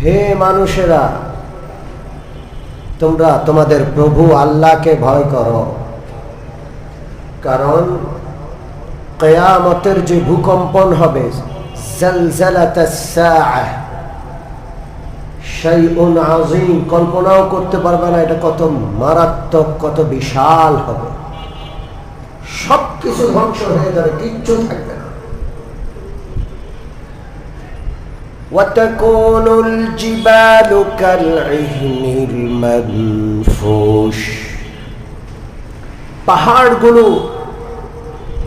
হে মানুষেরা, তোমরা তোমাদের প্রভু আল্লাহকে ভয় করো, কারণ কিয়ামতের যে ভূকম্পন হবে, জালজালাতাস সাআহ, শাইউন আযীম, কল্পনাও করতে পারবে না এটা কত মারাত্মক, কত বিশাল হবে। সবকিছু ধ্বংস হয়ে যাবে, কিচ্ছু থাকবে না। وتكون الجبال كالعهن المنفوش, পাহাড়গুলো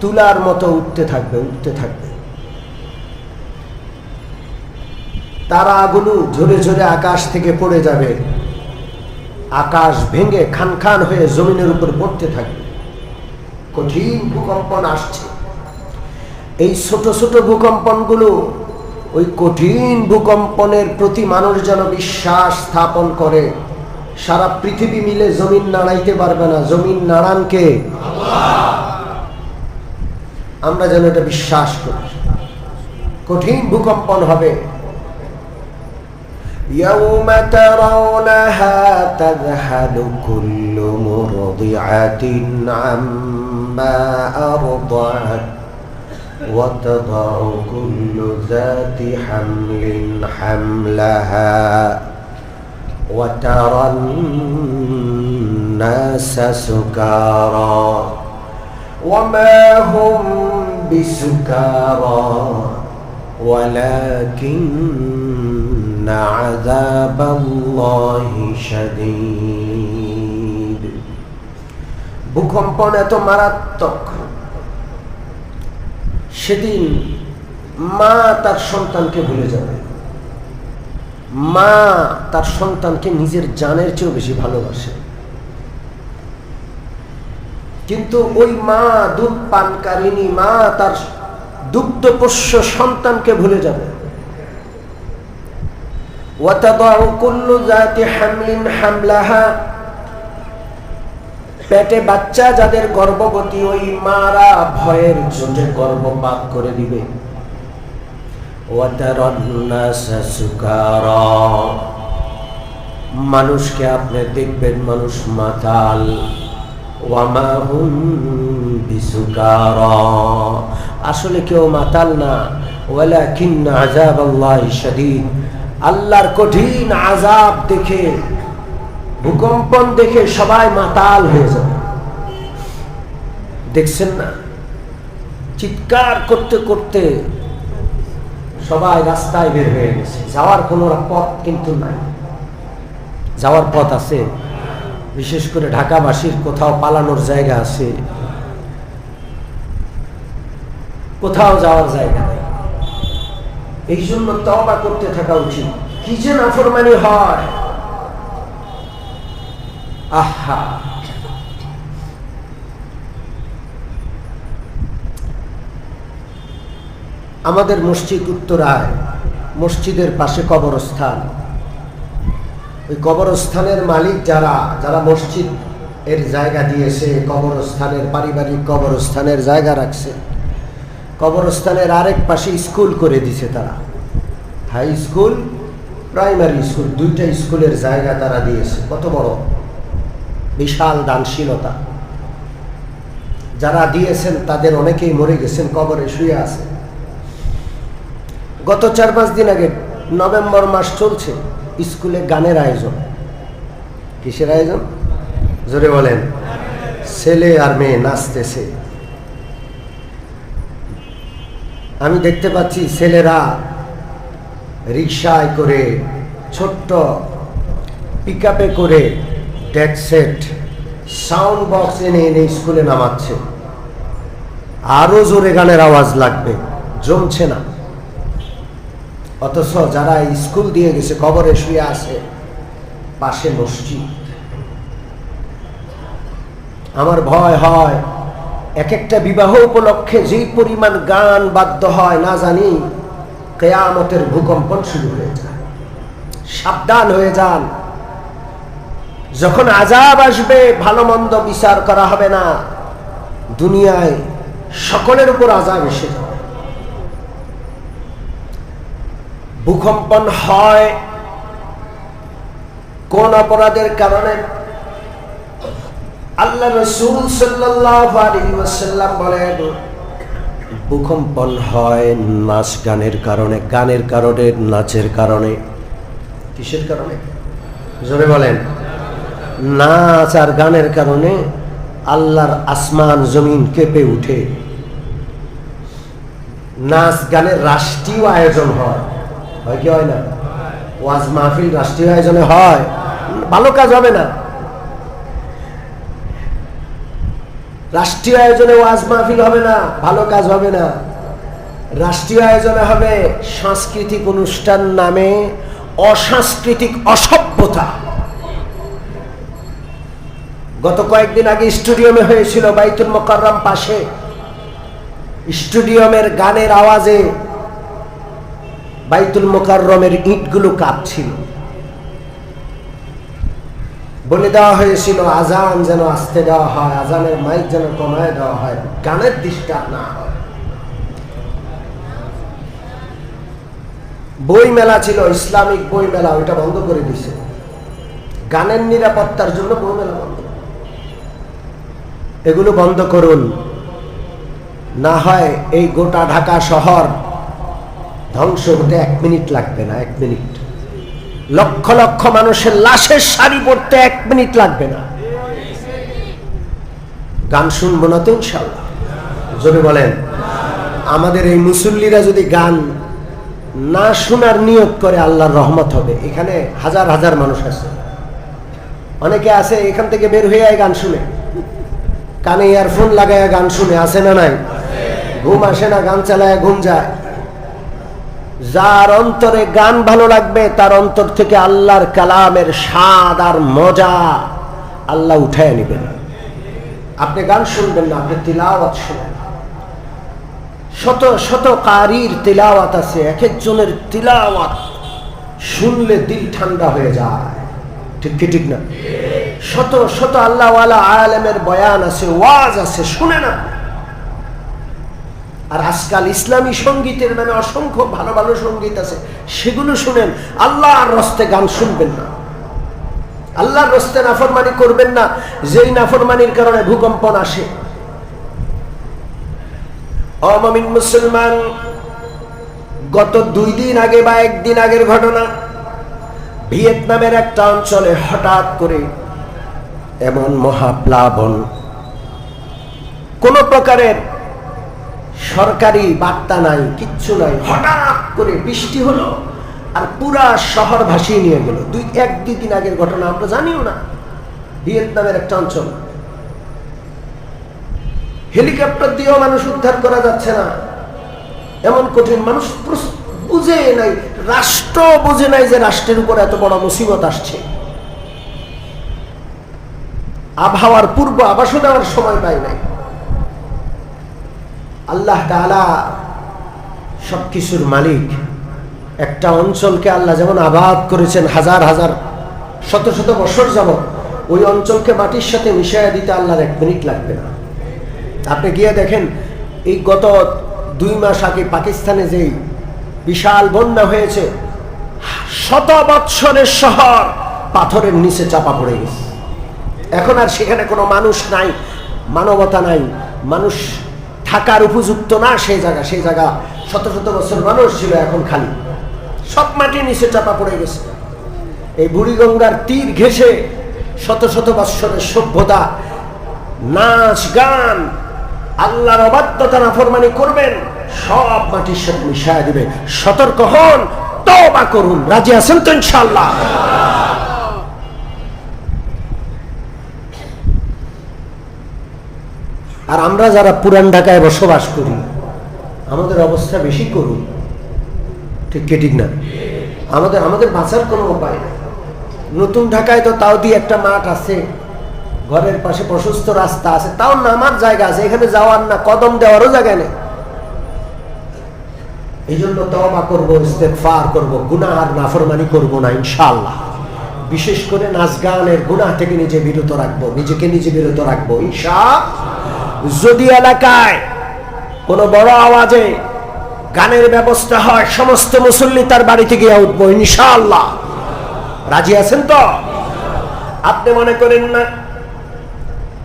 তুলার মতো উঠতে থাকবে, উঠতে থাকবে। তারাগুলো ঝরে ঝরে আকাশ থেকে পড়ে যাবে, আকাশ ভেঙে খান খান হয়ে জমিনের উপর পড়তে থাকবে। কঠিন ভূকম্পন আসছে। এই ছোট ছোট ভূকম্পনগুলো, ওই কঠিন ভূকম্পনের প্রতি মানুষ যেন বিশ্বাস স্থাপন করে। সারা পৃথিবী মিলে জমিন নাড়াইতে পারবে না, জমিন নাড়ান কে? আল্লাহ। আমরা যেন এটা বিশ্বাস করি। কঠিন ভূকম্পন হবে। يوم ترونها تذهل كل مرضعة عما أرضعت وتضع كل ذات حمل حملها وترى الناس سكارى وما هم بسكارى ولكن عذاب الله شديد। ভূকম্পন এত মারাত্মক, সেদিন মা তার সন্তানকে ভুলে যাবে। মা তার সন্তানকে নিজের জানের চেয়েও বেশি ভালোবাসে, কিন্তু ওই মা, দুধ পানকারিনী মা, তার দুগ্ধপোষ্য সন্তানকে ভুলে যাবে। وتضع كل ذات حمل حملها, পেটে বাচ্চা যাদের গর্ভবতী, ওই মারা ভয়ের চোটে গর্ভপাত করে দিবে। وترى الناس سكارى, মানুষকে আপনি দেখবেন মানুষ মাতাল। وما هم بسكارى, আসলে কেউ মাতাল না। ولكن عذاب الله شديد, আল্লাহর কঠিন আযাব দেখে, ভূকম্পন দেখে সবাই মাতাল হয়ে যাবে। দেখছেন না, চিৎকার করতে করতে সবাই রাস্তায় বের হয়ে গেছে। যাওয়ার কোনো পথ কিন্তু নাই। যাওয়ার পথ আছে? বিশেষ করে ঢাকাবাসীর কোথাও পালানোর জায়গা আছে? কোথাও যাওয়ার জায়গা নেই। এই জন্য তওবা করতে থাকা উচিত। কি যে নাফরমানি হয়, আহা। আমাদের মসজিদ উত্তরায়, মসজিদের পাশে কবরস্থান। ওই কবরস্থানের মালিক যারা যারা মসজিদ এর জায়গা দিয়েছে, কবরস্থানের পারিবারিক কবরস্থানের জায়গা রাখছে, কবরস্থানের আরেক পাশে স্কুল করে দিছে তারা। হাই স্কুল, প্রাইমারি স্কুল, দুইটা স্কুলের জায়গা তারা দিয়েছে। কত বড় বিশাল দানশীলতা! যারা দিয়েছেন তাদের অনেকেই মরে গেছেন, কবরে শুয়ে আছে। গত 4-5 দিন আগে, নভেম্বর মাস চলছে, স্কুলে গানের আয়োজন। কিসের আয়োজন? জোরে বলেন। ছেলে আর মেয়ে নাচতেছে। আমি দেখতে পাচ্ছি ছেলেরা রিকশায় করে, ছোট্ট পিকআপে করে, ডেক সেট, সাউন্ড বক্স এনে এনে স্কুলে নামাচ্ছে। আরো জোরে গানের আওয়াজ লাগবে, জমছে না। অথচ যারা স্কুল দিয়ে গেছে কবরে শুয়ে আছে, পাশে মসজিদ। আমার ভয় হয়, এক একটা বিবাহ উপলক্ষে যেই পরিমাণ গান বাদ্য হয়, না জানি কিয়ামতের ভূকম্পন শুরু হয়ে যায়। সাবধান হয়ে যান। যখন আযাব আসবে, ভালো মন্দ বিচার করা হবে না, দুনিয়ায় সকলের উপর আযাব এসে যাবে। ভূকম্পন হয় কোন অপরাধের কারণে? আল্লাহ রাসূল সাল্লাল্লাহু আলাইহি ওয়াসাল্লাম বলেন, ভূকম্পন হয় নাচ গানের কারণে, গানের কারণে, নাচের কারণে। কিসের কারণে? জোরে বলেন। নাচ আর গানের কারণে আল্লাহর আসমান জমিন কেঁপে উঠে। নাচ গানের রাষ্ট্রীয় আয়োজন হয় কি হয় না? ওয়াজ মাহফিল রাষ্ট্রীয় আয়োজনে হয়, ভালো কাজ হবে না। রাষ্ট্রীয় আয়োজনে ওয়াজ মাহফিল হবে না, ভালো কাজ হবে না। রাষ্ট্রীয় আয়োজনে হবে সাংস্কৃতিক অনুষ্ঠান নামে অসাংস্কৃতিক অসভ্যতা। গত কয়েকদিন আগে স্টেডিয়ামে হয়েছিল, বাইতুল মুকাররম পাশে। স্টেডিয়ামের গানের আওয়াজে বাইতুল মুকাররমের ইটগুলো কাঁপছিল। বলে দেওয়া হয়েছিল আজান যেন আস্তে দেওয়া হয়, আজানের মাইক যেন কমায় দেওয়া হয়, গানের ডিস্টার্ব না হয়। বই মেলা ছিল, ইসলামিক বই মেলা, ওইটা বন্ধ করে দিছে। গানের নিরাপত্তার জন্য বই মেলা বন্ধ। এগুলো বন্ধ করুন, না হয় এই গোটা ঢাকা শহর ধ্বংস হতে 1 মিনিট লাগবে না। 1 মিনিট। লক্ষ লক্ষ মানুষের লাশের সারি পড়তে 1 মিনিট লাগবে না। গান শুনবো না তো ইনশাআল্লাহ? জোরে বলেন। আমাদের এই মুসল্লিরা যদি গান না শোনার নিয়ত করে, আল্লাহর রহমত হবে। এখানে হাজার হাজার মানুষ আছে, অনেকে আছে এখান থেকে বের হয়ে গান শুনে, কানে ইয়ারফোন লাগায় গান শুনে, আছে না নাই? ঘুম আসে না, গান চালায় ঘুম যায়। যার অন্তরে গান ভালো লাগবে, তার অন্তর থেকে আল্লাহর কালামের স্বাদ আর মজা আল্লাহ উঠায় নেবেন। আপনি গান শুনবেন না, আপনি তিলাওয়াত শুনবেন। শত শত কারির তিলাওয়াত আছে, এক একজনের তিলাওয়াত শুনলে দিল ঠান্ডা হয়ে যায়। ঠিক কি ঠিক না? শত শত আল্লাহওয়ালা আলেমের বয়ান আছে, ওয়াজ আছে, শুনে না। আর আজকাল ইসলামী সঙ্গীতের নামে অসংখ্য ভালো ভালো সঙ্গীত আছে, সেগুলো শুনেন। আল্লাহর রাস্তে গান শুনবেন না, আল্লাহর রাস্তে নাফরমানি করবেন না, যেই নাফরমানির কারণে ভূকম্পন আসে। অমুমিন মুসলমান, গত 2 দিন আগে বা 1 দিন আগের ঘটনা, ভিয়েতনামের একটা অঞ্চলে হঠাৎ করে এমন মহাপ্লাবন, কোন প্রকারের সরকারি বার্তা নাই, কিচ্ছু নাই, হঠাৎ করে বৃষ্টি হলো আর পুরা শহর ভাসিয়ে নিয়ে গেল। 1-2 দিন আগের ঘটনা, আমরা জানিও না। ভিয়েতনামের একটা অঞ্চল, হেলিকপ্টার দিয়েও মানুষ উদ্ধার করা যাচ্ছে না, এমন কঠিন। মানুষ বুঝে নাই, রাষ্ট্র বুঝে নাই যে রাষ্ট্রের উপর এত বড় মুসিবত আসছে। আবহাওয়ার পূর্ব আভাসও দেওয়ার সময় পায় নাই। আল্লাহ তাআলা সবকিছুর মালিক। একটা অঞ্চলকে আল্লাহ যেমন আবাদ করেছেন হাজার হাজার শত শত বছর যাবত, ওই অঞ্চলকে মাটির সাথে মিশিয়ে দিতে আল্লাহর 1 মিনিট লাগবে না। আপনি গিয়ে দেখেন, এই গত 2 মাস আগে পাকিস্তানে যেই বিশাল বন্যা হয়েছে, 100 বৎসরের শহর পাথরের নিচে চাপা পড়ে গেছে। এখন আর সেখানে কোনো মানুষ নাই, মানবতা নাই, মানুষ থাকার উপযুক্ত না সেই জায়গা। শত শত বছর মানুষ ছিল, এখন খালি, সব মাটির নিচে চাপা পড়ে গেছে। এই বুড়িগঙ্গার তীর ঘেঁষে শত শত বৎসরের সভ্যতা, নাচ গান, আল্লাহর অবাধ্যতা নাফরমানি করবেন, সব মাটির সাথে মিশিয়ে দিবে। সতর্ক হন, তওবা করুন। রাজি আছেন তো ইনশাআল্লাহ? আর আমরা যারা পুরান ঢাকায় বসবাস করি, আমাদের অবস্থা বেশি করুন। ঠিক কি ঠিক না? আমাদের বাঁচার কোনো উপায় নেই। নতুন ঢাকায় তো তাও দিয়ে একটা মাঠ আছে, ঘরের পাশে প্রশস্ত রাস্তা আছে, তাও নামার জায়গা আছে, এখানে যাওয়ার না, কদম দেওয়ারও জায়গা নেই। এই জন্য তওবা করবো, ইস্তেগফার করবো, গুনাহ আর নাফরমানি করবো না ইনশাআল্লাহ। বিশেষ করে নাচ গানের গুনাহ থেকে নিজে বিরত রাখবো, নিজেকে নিজে বিরত রাখবো ইনশাআল্লাহ। যদি এলাকায় কোনো বড় আওয়াজে গানের ব্যবস্থা হয়, সমস্ত মুসল্লি তার বাড়ি থেকে উঠবো ইনশাআল্লাহ। রাজি আছেন তো? আপনি মনে করেন না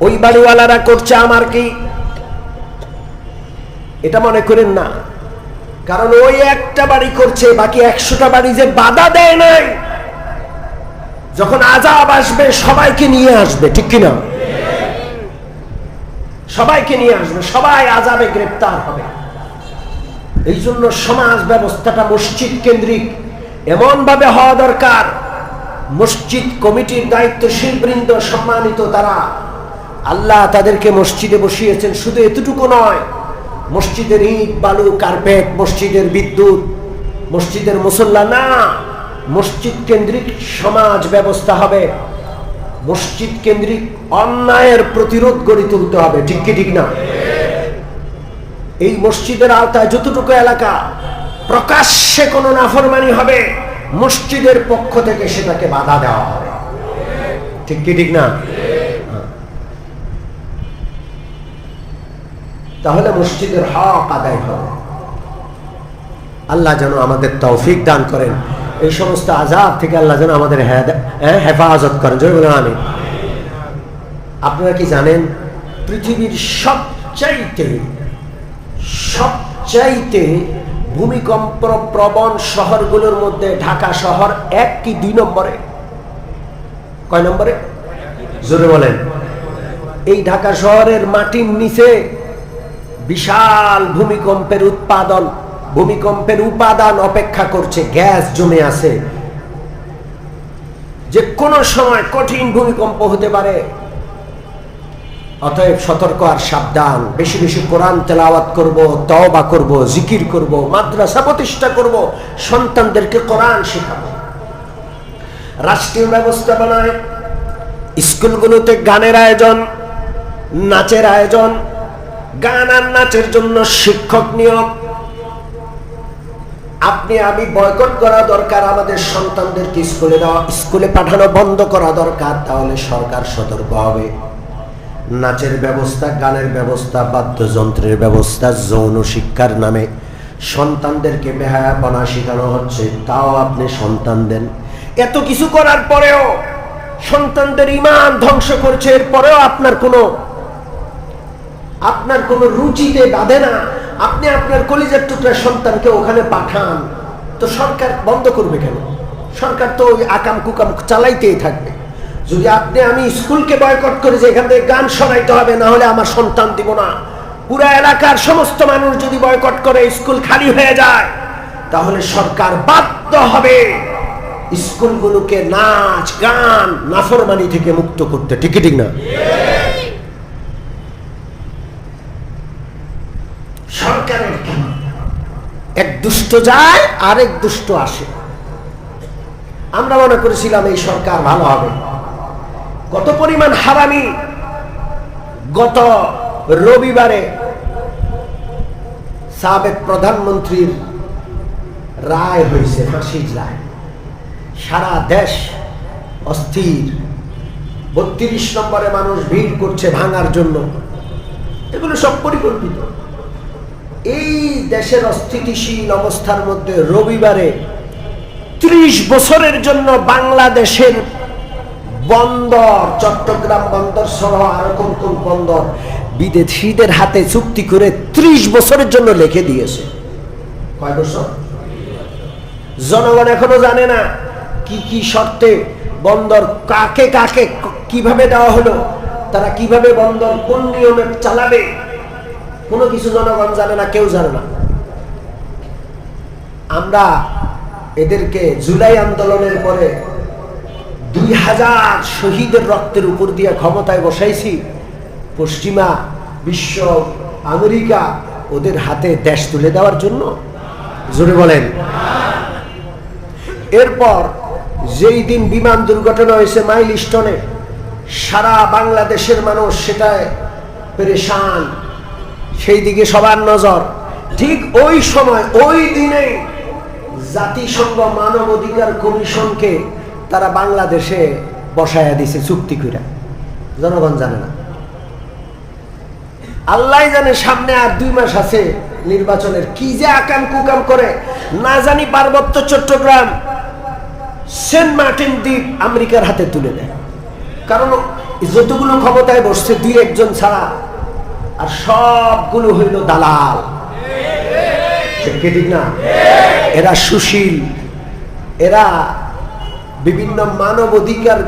ওই বাড়িওয়ালারা করছে আমার কি, এটা মনে করেন না। কারণ ওই একটা বাড়ি করছে, বাকি 100টা বাড়ি যে বাধা দেয় নাই, যখন আযাব আসবে সবাইকে নিয়ে আসবে, ঠিক কিনা? সবাইকে নিয়ে আসবে, সবাই আযাবে গ্রেফতার হবে। এই জন্য সমাজ ব্যবস্থাটা মসজিদ কেন্দ্রিক এমন ভাবে হওয়া দরকার। মসজিদ কমিটির দায়িত্বশীল বৃন্দ সম্মানিত, তারা আল্লাহ তাদেরকে মসজিদে বসিয়েছেন, শুধু এতটুকু নয়, মসজিদের ইট বালু কার্পেট, মসজিদের বিদ্যুৎ, মসজিদের মুসল্লা না, মসজিদ কেন্দ্রিক সমাজ ব্যবস্থা হবে। মসজিদ কেন্দ্রিক অন্যায়ের প্রতিরোধ গড়ে তুলতে হবে, ঠিক কি ঠিক না? এই মসজিদের আওতায় যতটুকু এলাকা প্রকাশ্যে কোনো নাফরমানি হবে, মসজিদের পক্ষ থেকে সেটাকে বাধা দেওয়া হবে, ঠিক কি ঠিক না? তাহলে মসজিদের হক আদায় হবে। আল্লাহ যেন আমাদের তৌফিক দান করেন, এই সমস্ত আযাব থেকে আল্লাহ যেন আমাদের হেফাজত করেন। জোরে বলেন আমিন। আপনারা কি জানেন পৃথিবীর সবচাইতে ভূমিকম্প প্রবণ শহরগুলোর মধ্যে ঢাকা শহর 1 কি 2 নম্বরে? কয় নম্বরে? জোরে বলেন। এই ঢাকা শহরের মাটির নিচে বিশাল ভূমিকম্পের উপাদান অপেক্ষা করছে, গ্যাস জমে আছে, যে কোনো সময় কঠিন ভূমিকম্প হতে পারে। অতএব সতর্ক আর সাবধান। বেশি বেশি কোরআন তেলাওয়াত করব, তওবা করব, জিকির করব, মাদ্রাসা প্রতিষ্ঠা করব, সন্তানদেরকে কোরআন শেখাবো। রাষ্ট্রীয় ব্যবস্থাপনায় স্কুলগুলোতে গানের আয়োজন, নাচের আয়োজন, গান আর নাচের জন্য শিক্ষক নিয়োগ। আপনি আমি বয়কট করা দরকার, আমাদের সন্তানদেরকে স্কুলে পাঠানো বন্ধ করা দরকার। তাহলে সরকার সতর্ক হবে। নাচের ব্যবস্থা, গানের ব্যবস্থা, বাদ্যযন্ত্রের ব্যবস্থা, যৌন শিক্ষার নামে সন্তানদেরকে বেহায়াপনা শেখানো হচ্ছে, তাও আপনি সন্তান দেন। এত কিছু করার পরেও সন্তানদের ঈমান ধ্বংস করছে, এরপরেও আপনার কোনো রুচিতে বাঁধে না। আপনি আপনার কলিজার টুকরা সন্তানকে ওখানে পাঠান, তো সরকার বন্ধ করবে কেন? সরকার তো ওই আকাম কুকাম চালাইতেই থাকবে। যদি আপনি আমি স্কুলকে বয়কট করে যে এখান থেকে গান সরাইতে হবে, না হলে আমার সন্তান দিব না, পুরো এলাকার সমস্ত মানুষ যদি বয়কট করে স্কুল খালি হয়ে যায়, তাহলে সরকার বাধ্য হবে স্কুলগুলোকে নাচ গান নাফরমানি থেকে মুক্ত করতে, ঠিক ঠিক না? সরকারের এক দুষ্ট যায় আরেক দুষ্ট আসে। আমরা মনে করেছিলাম এই সরকার ভালো হবে। কত পরিমাণ হারামি! গত রবিবারে সাবেক প্রধানমন্ত্রীর রায় হয়েছে, ফাঁসির রায়। সারা দেশ অস্থির, 32 নম্বরে মানুষ ভিড় করছে ভাঙার জন্য। এগুলো সব পরিকল্পিত। এই দেশের অস্থিতিশীল অবস্থার মধ্যে রবিবারে 30 বছরের জন্য বাংলাদেশের বন্দর, চট্টগ্রাম বন্দর সহ আরো কোন কোন বন্দর বিদেশিদের হাতে চুক্তি করে 30 বছরের জন্য লিখে দিয়েছে। কয় বছর? জনগণ এখনো জানে না কি কি শর্তে বন্দর কাকে কাকে কিভাবে দেওয়া হলো, তারা কিভাবে বন্দর কোন নিয়মে চালাবে, কোনো কিছু জনগণ জানে না, কেউ জানে না। আমরা এদেরকে জুলাই আন্দোলনের পরে 2000 শহীদের রক্তের উপর দিয়ে ক্ষমতায় বসাইছি। পশ্চিমা বিশ্ব, আমেরিকা ওদের হাতে দেশ তুলে দেওয়ার জন্য। জোরে বলেন। এরপর যেই দিন বিমান দুর্ঘটনা হয়েছে মাইলস্টোনে, সারা বাংলাদেশের মানুষ সেটায় পেরেশান, সেই দিকে সবার নজর। ঠিক ওই সময় ওই দিনে জাতিসংঘ মানব অধিকার কমিশনকে তারা বাংলাদেশে বসায়া দিছে চুক্তি করে। জনগণ জানে না, আল্লাহ জানে। সামনে আর 2 মাস আছে নির্বাচনের, কি যে আকাম কুকাম করে না জানি। পার্বত্য চট্টগ্রাম, সেন্ট মার্টিন দ্বীপ আমেরিকার হাতে তুলে দেয়। কারণ যতগুলো ক্ষমতায় বসছে দুই একজন ছাড়া, আর সবগুলো হইল দালাল। ঠিক না? এরা সুশীল, এরা বিভিন্ন মানবাধিকার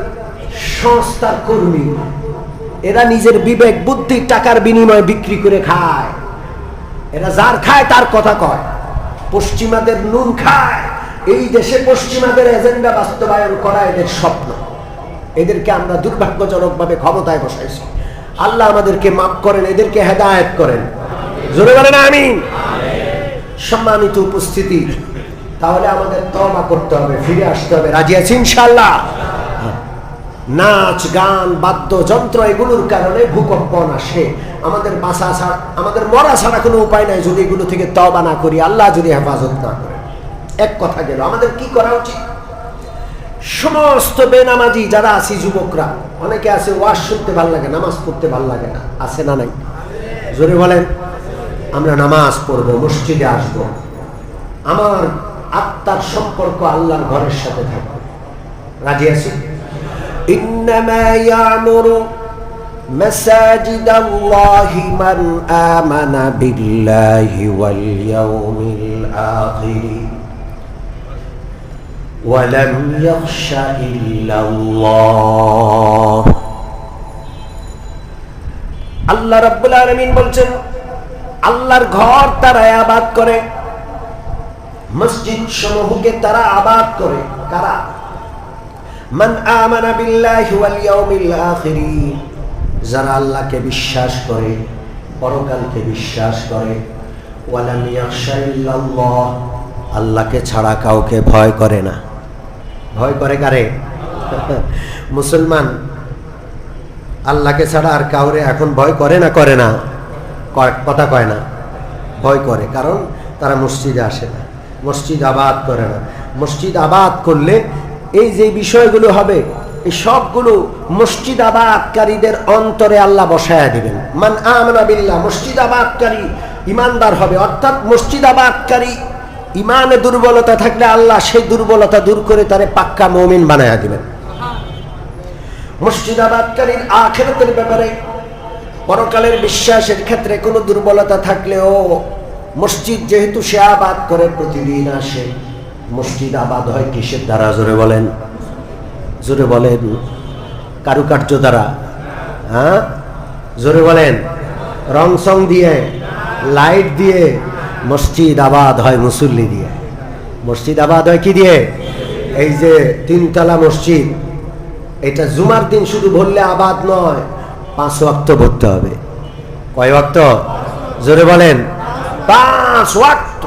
সংস্থার কর্মী, এরা নিজের বিবেক বুদ্ধি টাকার বিনিময়ে বিক্রি করে খায়। এরা যার খায় তার কথা কয়, পশ্চিমাদের নুন খায়। এই দেশে পশ্চিমাদের এজেন্ডা বাস্তবায়ন করা এদের স্বপ্ন। এদেরকে আমরা দুর্ভাগ্যজনকভাবে ক্ষমতায় বসাইছি। আল্লাহ আমাদেরকে মাফ করেন, এদেরকে হেদায়েত করেন। জোরে বলেন আমিন। সম্মানিত উপস্থিতি, তাহলে আমাদের তওবা করতে হবে, ফিরে আসতে হবে। রাজি আছি ইনশাআল্লাহ? নাচ গান বাদ্যযন্ত্র এগুলোর কারণে ভূকম্পন আসে। আমাদের বাঁচা ছাড়া, আমাদের মরা ছাড়া কোনো উপায় নাই যদি এগুলো থেকে তওবা না করি, আল্লাহ যদি হেফাজত না করে। এক কথা গেল, আমাদের কি করা উচিত? সমস্ত বেনামাজি যারা আছি, যুবকরা অনেকে আছে, ওয়াজ শুনতে ভালো লাগে, নামাজ পড়তে ভালো লাগে না, আছে না নাই? জোরে বলেন। আমরা নামাজ পড়বো, মসজিদে আসবো, আমার আত্মার সম্পর্ক আল্লাহর ঘরের সাথে থাকবে। রাজি আছি? ইন্নামা ইয়ামুরু মাসাজিদাল্লাহি মান আমানা বিল্লাহি ওয়াল ইয়াউমিল আখির ওয়া লাম ইয়াখশা ইল্লাল্লাহ। আল্লাহ রাব্বুল আলামিন বলছেন, আল্লাহর ঘর তারা আবাদ করে, মসজিদ সমূহকে তারা আবাদ করে। কারা? মান আমানা বিল্লাহি ওয়াল ইয়াউমিল আখির, যারা আল্লাহকে বিশ্বাস করে, পরকালকে বিশ্বাস করে। ওয়া লাম ইয়াখশা ইল্লাল্লাহ, আল্লাহকে ছাড়া কাউকে ভয় করে না। ভয় করে কারে? মুসলমান আল্লাহকে ছাড়া আর কাউরে এখন ভয় করে না? করে না? কথা কয় না, ভয় করে। কারণ তারা মসজিদে আসে না, মসজিদ আবাদ করে না। মসজিদ আবাদ করলে এই যে বিষয়গুলো হবে, এই সবগুলো মসজিদ আবাদকারীদের অন্তরে আল্লাহ বসায়া দিবেন। মান আমানা বিল্লাহ, মসজিদ আবাদকারী ইমানদার হবে। অর্থাৎ মসজিদ আবাদকারী ইমানে দুর্বলতা থাকলে আল্লাহ সেই দুর্বলতা দূর করে তারে পাক্কা মুমিন বানায়া দিবেন। মসজিদ আবাদকারীর আখিরাতের ব্যাপারে, পরকালের বিশ্বাসের ক্ষেত্রে কোনো দুর্বলতা থাকলেও মসজিদ যেহেতু সে আবাদ করে, প্রতিদিন আসে, মসজিদ আবাদ হয় কিসের দ্বারা? জোরে বলেন, জোরে বলেন। কারুকার্য দ্বারা? হ্যাঁ, জোরে বলেন। রং সং দিয়ে, লাইট দিয়ে মসজিদ আবাদ হয় মুসল্লি দিয়ে। মসজিদ আবাদ হয় কি দিয়ে? এই যে তিনতলা মসজিদ, এটা জুমার দিন শুধু বললে আবাদ নয়, 5 ওয়াক্ত পড়তে হবে। কয় ওয়াক্ত? জোরে বলেন। 5 ওয়াক্ত।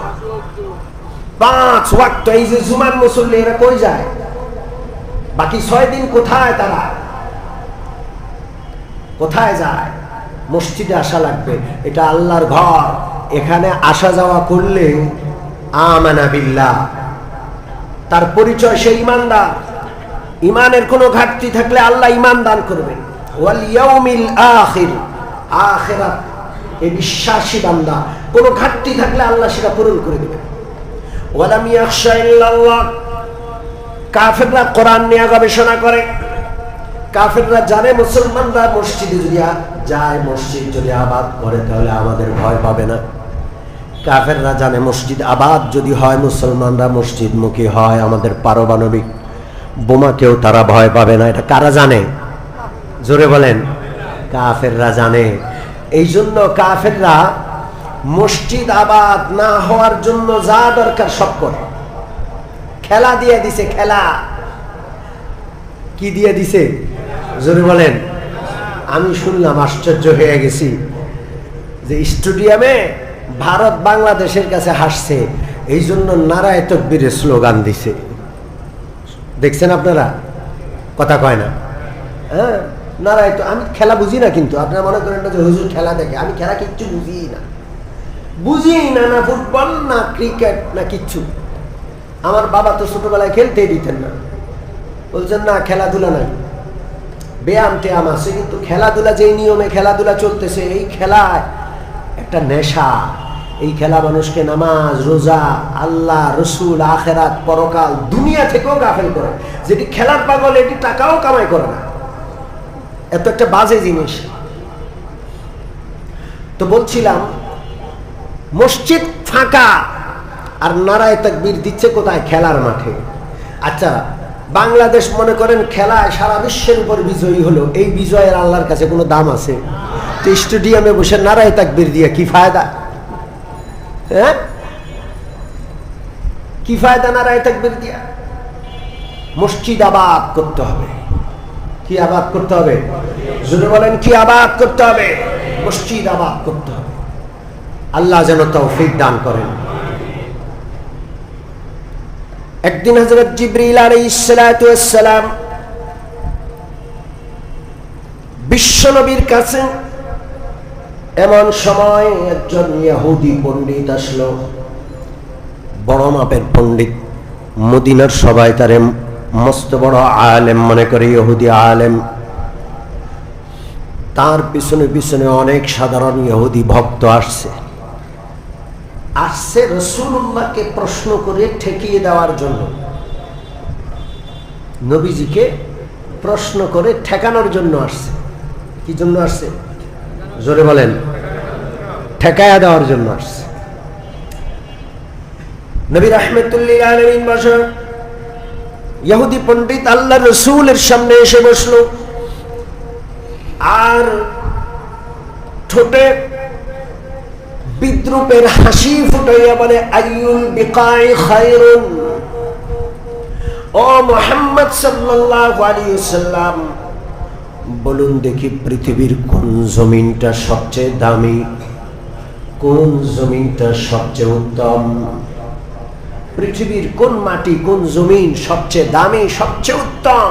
5 ওয়াক্ত। এই যে জুমার মুসল্লি, এরা কই যায়? বাকি 6 দিন কোথায় তারা? কোথায় যায়? মসজিদে আসা লাগবে। এটা আল্লাহর ঘর, এখানে আসা যাওয়া করলে আমানা বিল্লাহ, তার পরিচয় সে ইমানদার। ইমানের কোনো ঘাটতি থাকলে আল্লাহ ইমান দান করবেন। ওয়াল ইয়াউমিল আখির, আখিরাত, এই বিশ্বাসী বান্দা, কোনো ঘাটতি থাকলে আল্লাহ সেটা পূরণ করে দেবেন। ওয়া লাম ইয়াখশা ইল্লাল্লাহ, কাফেররা কোরআন নিয়ে গবেষণা করে। কাফেররা জানে মুসলমানরা মসজিদে যদি যায়, মসজিদ যদি আবাদ করে তাহলে আমাদের ভয় পাবে না। কাফেররা জানে মসজিদ আবাদ যদি হয়, মুসলমানরা মসজিদমুখী হয়, আমাদের পারমাণবিক বোমাকেও তারা ভয় পাবে না। এটা কারা জানে? জোরে বলেন। কাফেররা জানে। এই জন্য কাফেররা মসজিদ আবাদ না হওয়ার জন্য যা দরকার সব করে। খেলা দিয়ে দিছে, খেলা। কি দিয়ে দিছে? জোরে বলেন। আমি শুনলাম, আশ্চর্য হয়ে গেছি যে স্টেডিয়ামে ভারত বাংলাদেশের কাছে হাসছে, এই জন্য নারায়ে তাকবীরের স্লোগান দিছে। দেখছেন আপনারা? কথা কয় না। হ্যাঁ, নারায়ে তো। আমি খেলা বুঝি না, কিন্তু আপনারা মনে করেন না যে হুজুর খেলা দেখে। আমি খেলা কিচ্ছু বুঝি না, বুঝি না, না ফুটবল না ক্রিকেট না কিচ্ছু। আমার বাবা তো ছোটবেলায় খেলতেই দিতেন না, বলছেন না খেলাধুলা নাই, ব্যায়াম ট্যায়াম আছে, কিন্তু খেলাধুলা যেই নিয়মে খেলাধুলা চলতেছে, এই খেলায় একটা নেশা। এই খেলা মানুষকে নামাজ, রোজা, আল্লাহ, রসুল, আখেরাত, পরকাল, দুনিয়া থেকেও গাফেল করে। যেটি খেলার পাগল, এটি টাকাও কামাই করে না। এত একটা বাজে জিনিস। তো বলছিলাম মসজিদ ফাঁকা আর নারায়ে তাকবীর দিচ্ছে কোথায়? খেলার মাঠে। আচ্ছা, বাংলাদেশ মনে করেন খেলায় সারা বিশ্বের উপর বিজয়ী হলো, এই বিজয়ের আল্লাহর কাছে কোনো দাম আছে? তো স্টেডিয়ামে বসে নারায়ে তাকবীর দিয়ে কি ফায়দা? হ্যাঁ, কি ফায়দা নারায়ে তাকবীর দিয়া? মসজিদ আবাদ করতে হবে। কি আবাদ করতে হবে? জোরে বলেন, কি আবাদ করতে হবে? মসজিদ আবাদ করতে হবে। আল্লাহ যেন তৌফিক দান করেন। একদিন হযরত জিবরিল আলাইহিস সালাতু ওয়াস সালাম বিশ্বনবীর কাছে, এমন সময় একজন ইহুদি পণ্ডিত আসলো, বড় মাপের পণ্ডিত। মদিনার সবাই তারে মস্ত বড় আলেম মনে করে, ইহুদি আলেম। তার পিছনে পিছনে অনেক সাধারণ ইহুদি ভক্ত আসছে রাসূলুল্লাহকে প্রশ্ন করে ঠেকিয়ে দেওয়ার জন্য, নবীজিকে প্রশ্ন করে ঠেকানোর জন্য আসছে। কি জন্য আসছে? জোরে বলেন। ঠেকায়া দেওয়ার জন্য আসছে। নবী রাহমাতুল লিল আলামিন বসে, ইহুদি পণ্ডিত আল্লাহর রাসূলের সামনে এসে বসলো, আর ঠোঁটে বিদ্রুপের হাসি ফুটাইয়া বলে, আইয়ুল বিকাই খায়রুন, ও মুহাম্মদ সাল্লাল্লাহু আলাইহি ওয়াসাল্লাম, বলুন দেখি পৃথিবীর কোন জমিনটা সবচেয়ে দামি, কোন জমিনটা সবচেয়ে উত্তম? পৃথিবীর কোন মাটি, কোন জমিন সবচেয়ে দামি, সবচেয়ে উত্তম?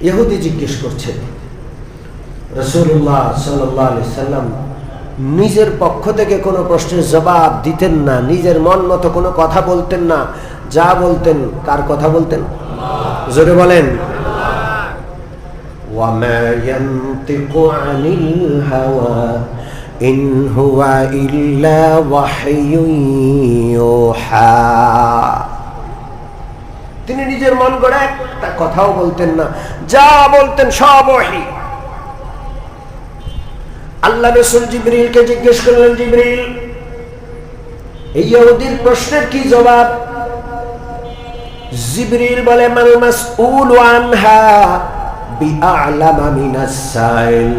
ইহুদি জিজ্ঞেস করছে। রাসূলুল্লাহ সাল্লাল্লাহু আলাইহি সাল্লাম নিজের পক্ষ থেকে কোনো প্রশ্নের জবাব দিতেন না, নিজের মন মতো কোনো কথা বলতেন না। যা বলতেন, কার কথা বলতেন? জোরে বলেন। ওয়ামা ইয়ানতিকু আনিল হাওয়া ইন হুয়া ইল্লা ওয়াহয়ুন ইউহা। তিনি নিজের মন গড়া একটা কথাও বলতেন না, যা বলতেন সব ওহী। আল্লাহ রাসূল জিবরিলকে জিজ্ঞেস করলেন, জিবরিল, এই ইহুদির প্রশ্নের কি জবাব? জিবরিল বলে, মাল মাসউলু আনহা বিআলামা মিনাস সাইল।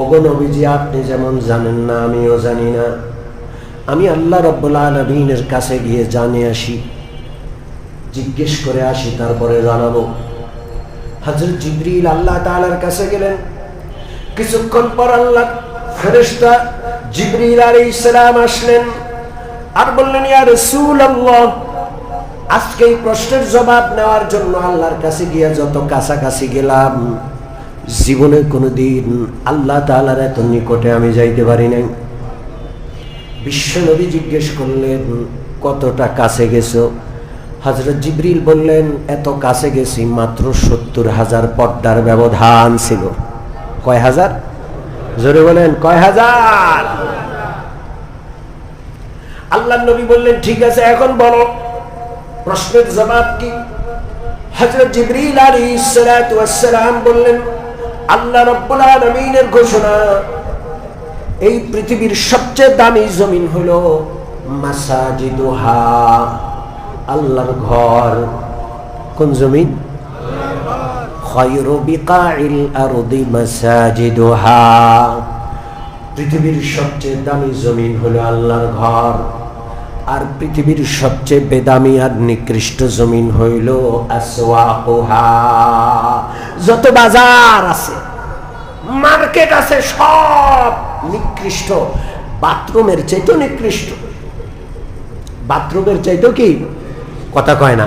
ওগো নবীজি, আপনি যেমন জানেন না আমিও জানি না। আমি আল্লাহ রাব্বুল আলামিনের কাছে গিয়ে জানে আসি, জিজ্ঞেস করে আসি, তারপরে জানাবো। হযরত জিবরিল আল্লাহ তাআলার কাছে গেলেন। কিছুক্ষণ পর আল্লাহ ফেরেশতা জিবরিল আলাইহিস সালাম আসলেন আর বললেন, ইয়া রাসূলুল্লাহ, আজকে এই প্রশ্নের জবাব নেওয়ার জন্য আল্লাহর কাছে গিয়ে যত কাছাকাছি গেলাম, জীবনে কোনোদিন আল্লাহ তাআলার এত নিকটে আমি যাইতে পারি নাই। বিশ্বনবী জিজ্ঞেস করলেন, কতটা কাছে গেছো? হযরত জিবরিল বললেন, এত কাছে গেছি, মাত্র ৭০,০০০ পর্দার ব্যবধান ছিল। কয় হাজার? জোরে বলেন, কয় হাজার? আল্লাহর নবী বললেন, ঠিক আছে, এখন বলো প্রশ্নের জবাব কি? হযরত জিবরিল আলাইহিস সালাতু ওয়াস সালাম বললেন, আল্লাহ রাব্বুল আলামিনের ঘোষণা, এই পৃথিবীর সবচেয়ে দামি জমিন হলো মাসাজিদুহা, আল্লাহর ঘর। কোন জমিন? খায়রু বিকাইল আরদি মাসাজিদুহা, পৃথিবীর সবচেয়ে দামি জমিন হলো আল্লাহর ঘর। আর পৃথিবীর সবচেয়ে বেদামি আর নিকৃষ্ট জমিন হইল আসওয়াকুহা, যত বাজার আছে, মার্কেট আছে, সব নিকৃষ্ট। বাথরুমের চাইতেও নিকৃষ্ট, বাথরুমের চাইতেও কি? কথা কয় না।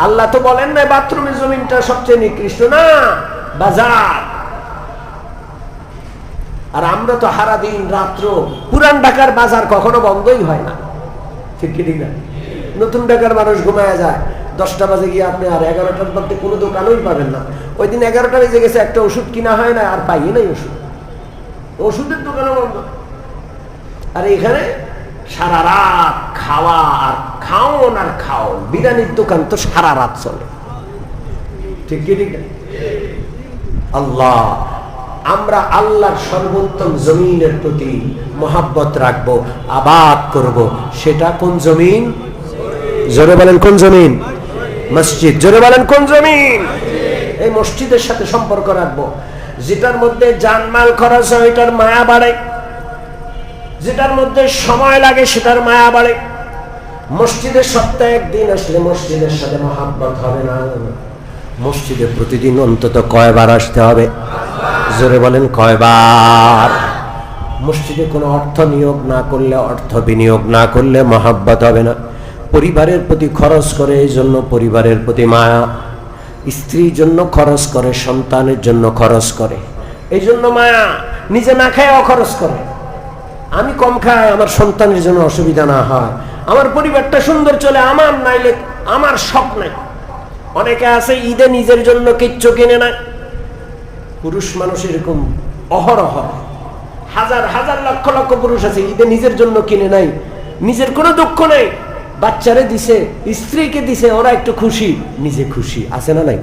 আল্লাহ তো বলেন না বাথরুমের জমিনটা সবচেয়ে নিকৃষ্ট, না, বাজার। আর আমরা তো সারা দিন রাত্র, পুরান ঢাকার বাজার কখনো বন্ধই হয় না, ঠিক কি ঠিক না? নতুন ঢাকার মানুষ ঘুমায় যায়, 10টা বাজে গিয়ে আপনি আর 11টার মধ্যে কোনো দোকানই পাবেন না। ওই দিন 11টা বেজে গেছে, একটা ওষুধ কিনা হয় না, আর পাইয়ে নাই ওষুধ, ওষুধের দোকানও বন্ধ। আর এখানে সারা রাত খাওয়া আর খাওন আর খাওন, বিরিয়ানির দোকান তো সারা রাত চলে। ঠিক কি ঠিক? আল্লাহ, আমরা আল্লাহর সর্বোত্তম জমিনের প্রতি মহাব্বত রাখবো, আবাদ করব। সেটা কোন জমিন? জোরে বলেন কোন জমিন? মসজিদ। জোরে বলেন কোন জমিন? এই মসজিদের সাথে সম্পর্ক রাখবো। যেটার মধ্যে জানমাল খরচ হয় এটার মায়া বাড়ে, যেটার মধ্যে সময় লাগে সেটার মায়া বাড়ে। মসজিদের সপ্তাহে একদিন আসলে মসজিদের সাথে মহাব্বত হবে না। মসজিদে প্রতিদিন অন্তত কয়বার আসতে হবে? জোরে বলেন কয়বার? মসজিদে কোনো অর্থ নিয়োগ না করলে, অর্থ বিনিয়োগ না করলে মহাব্বত হবে না। পরিবারের প্রতি খরচ করে, এই জন্য পরিবারের প্রতি মায়া। স্ত্রীর জন্য খরচ করে, সন্তানের জন্য খরচ করে, এই জন্য মায়া। নিজে না খায়ও খরচ করে। আমি কম খাই, আমার সন্তানের জন্য অসুবিধা না হয়, আমার পরিবারটা সুন্দর চলে, আমার নাইলে আমার শখ নাই। অনেকে আছে ঈদে নিজের জন্য কিচ্ছু কিনে না। পুরুষ মানুষ এরকম অহরহ, হাজার হাজার লক্ষ লক্ষ পুরুষ আছে ঈদে নিজের জন্য কিনে নাই, নিজের কোনো দুঃখ নেই। বাচ্চারে দিছে, স্ত্রীকে দিছে, ওরা একটু খুশি, নিজে খুশি আছে না নাই?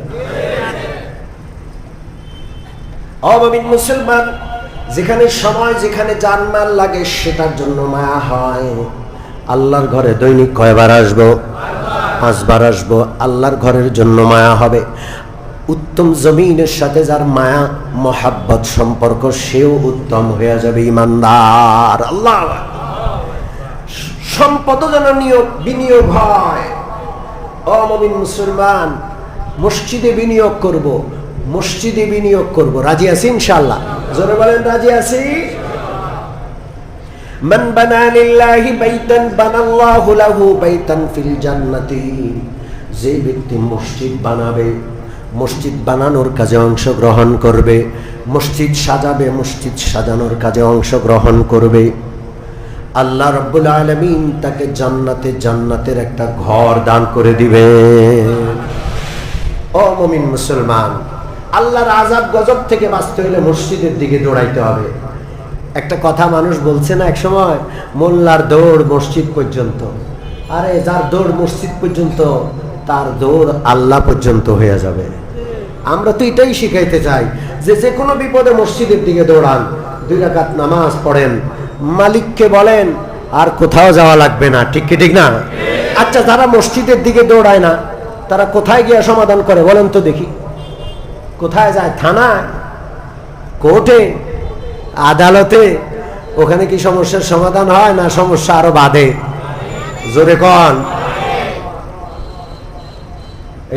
অবাবিন মুসলমান, যেখানে সময়, যেখানে জানমাল লাগে সেটার জন্য মায়া হয়। আল্লাহর ঘরে দৈনিক কয়বার আসবো? 5 বার আসবো। আল্লাহর ঘরের জন্য মায়া হবে। উত্তম জমিনের সাথে যার মায়া মহাব্বত সম্পর্ক, সেও উত্তম হয়ে যাবে ইমানদার। আল্লাহ, সম্পদ যেন বিনিয়োগ হয়। ও মুমিন মুসলমান, মসজিদে বিনিয়োগ করব, মসজিদে বিনিয়োগ করব। রাজি আছি ইনশাআল্লাহ? জোরে বলেন রাজি আছি? মান বানা লিল্লাহি বাইতান বানাল্লাহু লাহু বাইতান ফিল জান্নাতি। যে ব্যক্তি মসজিদ বানাবে, মসজিদ বানানোর কাজে অংশগ্রহণ করবে, মসজিদ সাজাবে, মসজিদ সাজানোর কাজে অংশগ্রহণ করবে, আল্লাহ রাব্বুল আলামিন তাকে জান্নাতে, জান্নাতের একটা ঘর দান করে দিবে। ও মুমিন মুসলমান, আল্লাহর আযাব গজব থেকে বাঁচতে হলে মসজিদের দিকে দৌড়াইতে হবে। একটা কথা মানুষ বলছে না এক সময়, মোল্লার দৌড় মসজিদ পর্যন্ত। আরে যার দৌড় মসজিদ পর্যন্ত, তার দৌড় আল্লাহ পর্যন্ত হয়ে যাবে। আমরা তো এটাই শিখাইতে চাই যে যে কোনো বিপদে মসজিদের দিকে দৌড়ান, 2 রাকাত নামাজ পড়েন, মালিককে বলেন আর কোথাও যাওয়া লাগবে না। ঠিক কি ঠিক না? আচ্ছা, যারা মসজিদের দিকে দৌড়ায় না, তারা কোথায় গিয়ে সমাধান করে বলেন তো দেখি? কোথায় যায়? থানায়, কোর্টে, আদালতে? ওখানে কি সমস্যার সমাধান হয় না সমস্যা আরো বাধে? জোরে কন।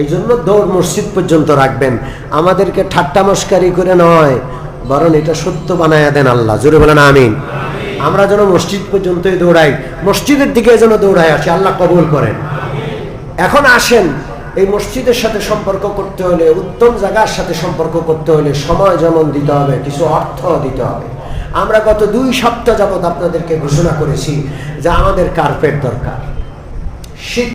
এই জন্য দৌড় মসজিদ পর্যন্ত রাখবেন। আমাদেরকে ঠাট্টা মস্কারি করে নয়, বরং এটা সত্য বানায়া দেন আল্লাহ। জোরে বলেন আমিন। আমরা যেন মসজিদ পর্যন্তই দৌড়াই, মসজিদের দিকে যেন দৌড়াই আসি, আল্লাহ কবুল করেন। এখন আসেন, এই মসজিদের সাথে সম্পর্ক করতে হলে, উত্তম জায়গার সাথে সম্পর্ক করতে হলে সময় যেমন দিতে হবে, কিছু অর্থ দিতে হবে। আমরা গত 2 সপ্তাহ যাবত আপনাদেরকে ঘোষণা করেছি যে আমাদের কার্পেট দরকার। শীত